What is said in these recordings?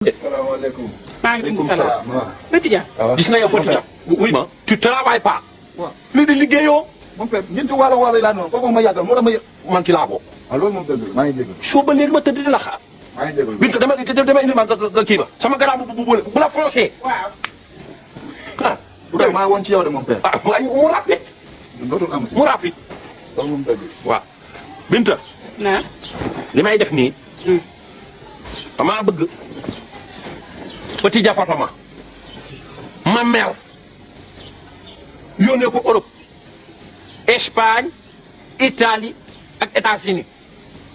salaamaaleykum. maaleykum salaam. Petit Dia. gis nga yow Petit Dia. oui ma tu travailles pas. waaw lii di liggéeyoo. mon père ñeenti waalo laa noonu kooku ma yàggal moo tax ma yë. man ci laa bokk. ah loolu moom dëgg la maa ngi dégg. soo ba léegi ma tëdd di la xaar. maa ngi dégg. Bintu dama indi ma kii ba. sama garab bu la foncé. waaw. ah. bu dee maa woon ci yow de mon père. ah mu rapide. dootul amati. mu rapide. loolu moom dëgg. waaw. Binta. naa. li may def nii. damaa bëgg. Petit Dia foto ma mer yónnee ko Europe Espagne Italie ak États-Unis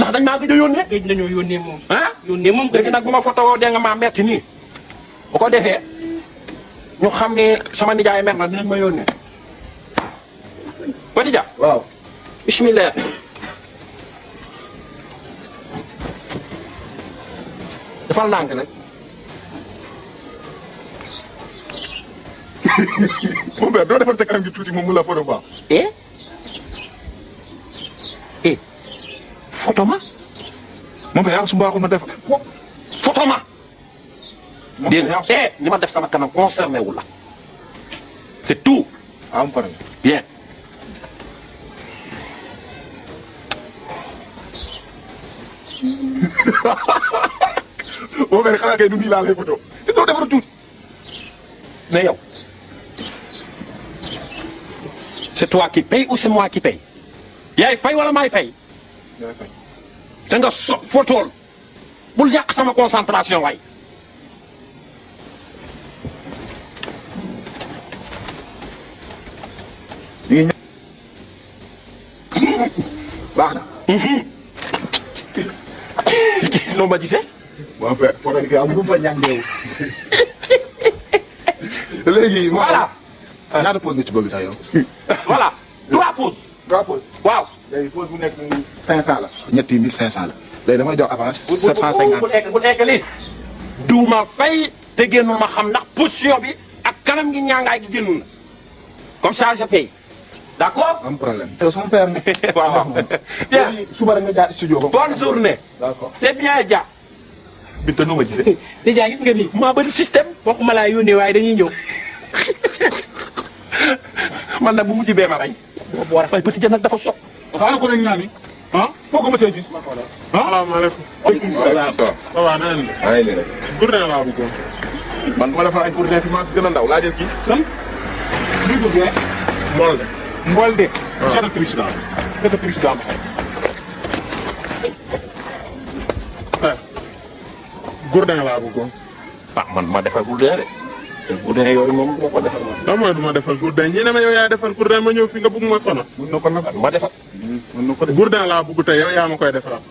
ndax dañ maa gëj a yónnee. géej nañoo yónnee moom. ah yónnee moom léegi nag bu ma foto woo dee nga maa metti nii bu ko defee ñu xam ne sama nijaay mer na dinañ ma yónnee Petit Dia. waaw. bismillah. defal ndànk nag. mon père doo defal sa kanam gi tuuti moom mu la photo baax. Photo ma. mon père yaa su mbaaxul ma def. Photo ma. dégg nga yaa li ma def sama kanam concerné wu la. c'est tout. am pare. bien. mon père xanaa kay du nii laa lay photo. te doo defar tuuti. mais yow. c'est toi qui paye ou c'est moi qui paye. yaay fay wala maay fay. yaa fay. da nga photool bul yàq sama concentration waay. ñu ngi baax na. noo ma gisee. mon père photo bi kay am bu fa ñàngeewu. léegi. voilà. ñaata pause nga ci bëgg sax yow. voilà 3 pauses. 3 pauses. waaw. léegi pause bu nekk 500 la. ñetti 1500 la. léegi damay jox avance. bu 750 bu nekk lii. duuma fay te génnu ma xam ndax position bi ak kanam gi ñaangaay gi génnu na comme ça je paye d'accord. am problème. te son père ne. waaw bien suba rek nga jaar studio ko. bonne journée. d'accord. c'est bien Dia. Binta nu ma gisee. déjà gis nga nii. maa bëri système. waxuma laa yónnee waaye dañuy ñëw. man nag bu mujj bee ma rey. boobu war a fay Petit Dia nag dafa sopp. xaaral ko rek ñaani. ah foo ko mësee gis. salaamaaleykum. waaleykum salaam. ça va na ngeen def. maa ngi lay gourdin laa bëggoon. man ma defal ay pour fi maa gën a ndaw laa jël kii. kan. lii ko bien. Mbolde. Mbolde. waaw monsieur le président. monsieur le président. gourdin laa bëggoon. ah man ma defal gourdin de. gourdin yooyu moom du ma ko defal man. lan mooy du ma defal gourdin ñi ne ma yow yaa defal gourdin ma ñëw fi nga bëgg ma sonal. mën na ko nag. ma defal. mën na ko def. gourdin laa bëgg tey yow yaa ma koy defaral.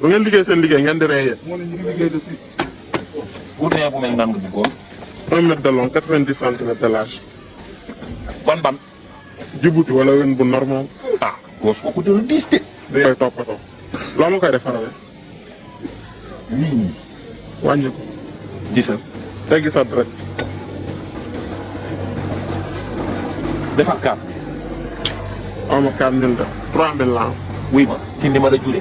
bu ngeen liggéey seen liggéey ngeen di rey yéen. moo ne ñu ngi liggéey depuis. gourdin bu mel nan nga bëggoon. 1 mètre de long 90 centimètres de large. ban. Djibouti wala wen bu normal. ah goos kooku dina diis de. da koy toppatoo. loo ma koy defarale. nii. wàññi ko. gisal. teggi sa rek. defal kaat. aw ma 4000 de 3000 la am. wuy ma ci ndi ma la jure.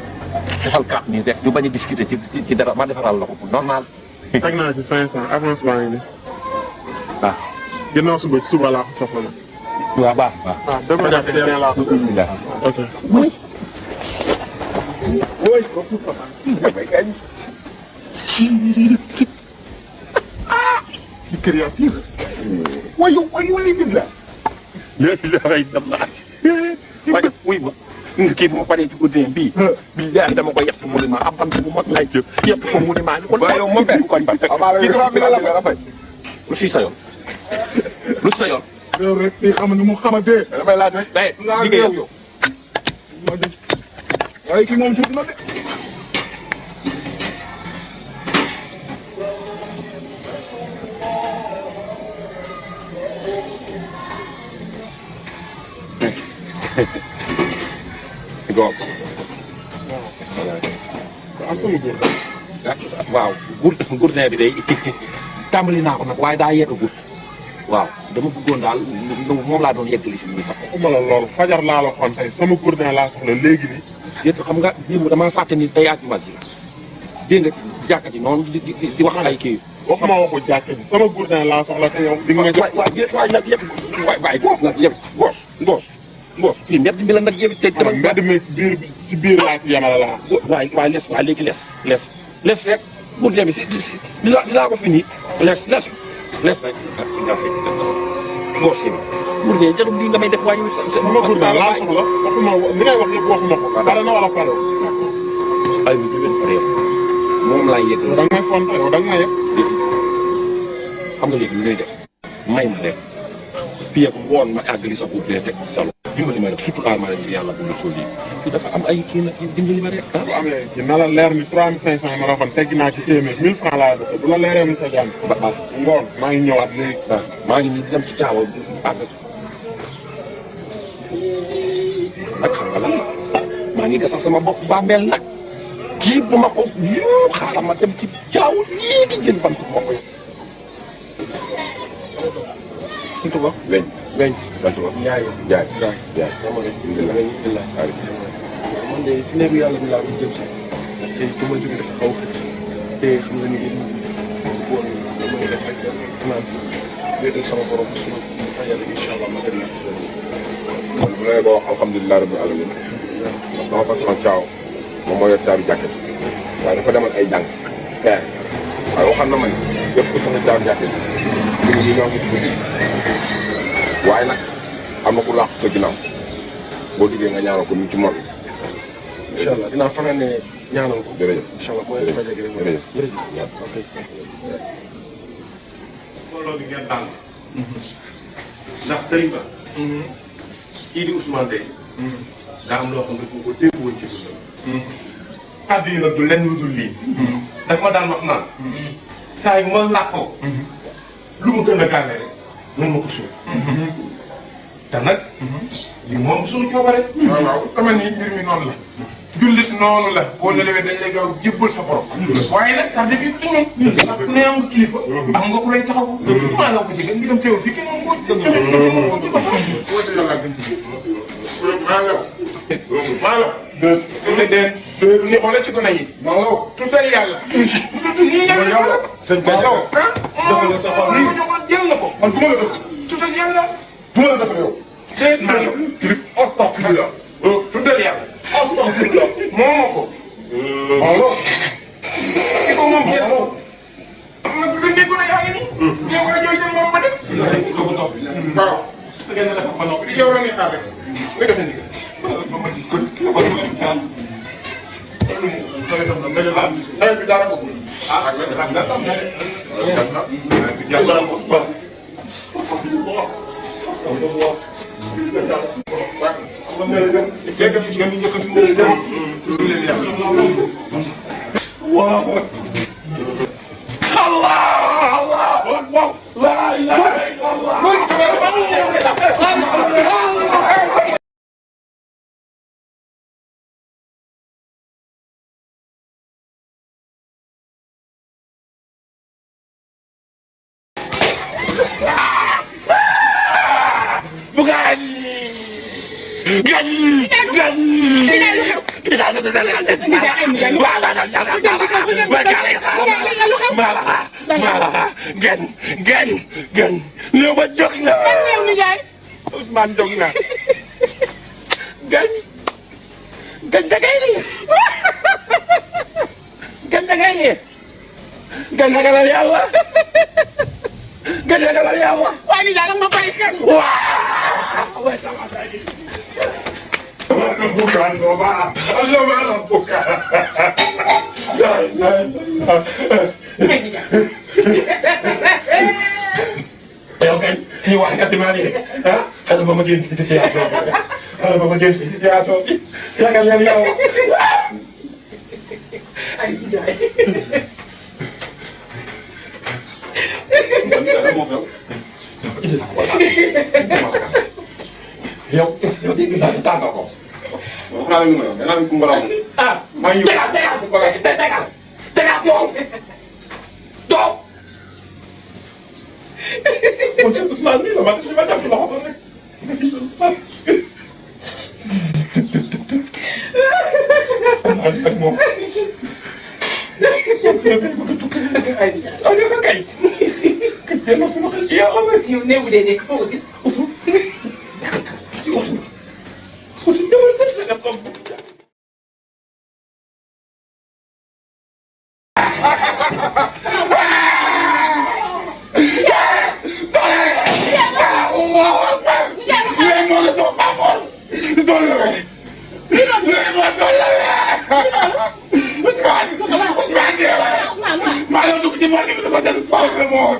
defal kaat nii rek ñu bañ a discuter ci dara ma defaral la ko normal. teg naa ci 500 avance baa ngi nii. ah. ginnaaw suba ci suba laa ko soxla na. waaw baax baax. waaw dama jàpp teel laa ko soxla. ok. oui. ci créative. wayu lii nit la. léegi dafay dem naa. waaye wuy ma. kii bu ma paree ci gourdin bii. billahi dama ko yàq mu ne ma am bant bu mag lay jël yëpp ko mu ne maa ni ko. waaw yow moom benn koñ ba. kii 3000 la fay. lu si sa yoon. lu sa yoon. yow rek fii xam ni mu xamante. damay laaj rek. day liggéeyam yow. waaye kii moom suuf na de. goos. am sama góor. waaw gourdin bi day tàmbali naa ko nag waaye daa yegg gudd. waaw dama bëggoon daal moom laa doon yeggali si nii sax. waxuma la loolu fajar laa la xoon tey sama gourdin laa soxla léegi nii. yéen xam nga démb damaa fàtte ni tey àjjuma ji dégg nga jàkka ji noonu di wax ay kii. waxuma waxu jàkka ji sama gourdin laa soxla te yow di nga ma jox. waay nag yëpp waay goos nag yëpp goos fii mbedd mi la nag yëpp te dama mbedd mi ci biir laa ci yemale laa. waay les waay léegi les rek pour dem si dinaa ko fi nii les rek goos yi pour ne jarul lii nga may def waaye sama gourdin laa soxla waxuma li ngay wax yëpp waxuma ko. pare na wala pare. ay mi jubeen pare moom laay yëg da nga may fonte yow da nga may yëg. xam nga léegi lu ngay def may ma rek fii ak ngoon ma àggali sa bopp teg ci sa loxo dimbali ma rek surtout almaa ngir yàlla bu ñu sol lii fii dafa am ay kii nag dimbali ma rek ah. bu amee ci na la leer ni 3500 ma la waxoon teggi naa ci téeméer 1000 francs laa def bu la leeree mu sa jàmm. ba ngoon maa ngi ñëwaat léegi. waaw maa ngi nii dem ci caawa àgg ak xam nga lan maa ngi gasal sama bopp bàmmeel nag kii bu ma ko xaaral ma dem ci caawa léegi jël bant ma ko Itu ba? weñ bantu ba Njaay. jaay Njaay. jaay Alhamdulillah. Man de fi nekk yàlla bi laa doon jëm si. te su ma jógee dafa xaw a xëcc. te xam nga ni woon damay def rek naan wéetal sama borom suñu fayal incha allah ma dem naa ci loolu. man bu lay wax alhamdulilah rabbil alamin ndax sama patron Thiaw moom moo yor caabi jàkka ji waaye dafa demal ay jàng xeer waaye waxal na ma ne yëpp ku soxla caabi jàkka ji ñu ñoo ngi ci guddi waaye nag am na ku làqu sa ginnaaw boo duggee nga ñaanal ko ñu ci mor bi. incha allah dinaa faral ne ñaanal ko. jërëjëf incha allah booy fajar gi rek. jërëjëf ok. mbooloo bi ngeen tànn. ndax Serigne Ba. kii di Ousmane Dey. daa am loo xam ne dafa ko dégg woon ci dundam. kàddu yi nag du lenn lu dul lii. daf ma daan wax naan. saa yu ma làkkoo. lu mu gën a gàlle rek mën ma ko suuf. te nag. li moom suñu coobare. waaw waaw sama ni mbir mi noonu la. jullit noonu la boo nelawee dañ lay gaaw jébbal sa borom. waaye nag tardé bi ci ñun. ndax ne am nga kilifa. am nga ku lay taxaw. maa la ko jigéen ngi dem teewul fii kenn moom moo ni xoolal ci gone yi. Maodo tuutal yàlla. nii yàlla. sëñ Ba yow. dafa sa xol nii jël na ko. man du ma la def. tuutal yàlla. du ma la def yow. déet naa yow. kilif astafirullah. tuutal yàlla. astafirullah. moo ko. Maodo. ki ko moom jël ko. am na lu nekk na yaa ngi nii. ñoo war a jooy seen borom ba def. waaw. su ngeen defal ba noppi yow la ñuy xaar rek. nga def ni nawet bi dara bëggul. ah ak nga xam ne nawet bi jàll na ko ba. waaw. Allah la ilaha illallah. Gen ñëw ba jóg na Ousmane jóg na gen da ngay lii gen da ngay lii gen ragalal yàlla gen ragalal yàlla waa ni daal ma bàyyi kenn waaw bukan doa Allah malam bukan yow kay ñu wax nga dimbali ah xale ba ma génn ci situation bi xale ba ma génn ci situation bi yaakaar naa yow ay jaay yow dégg naa ne tànn ko. wax naa leen ne ma yow ah maa ngi ñëw tegaat moom toog. kon seen Ousmane nii la ma def ci loxo rek. ak moom. yow néew bu dee nekk foo ko gis. maa ngi dugg ci morgue bi dafa dem faaw la moo woon.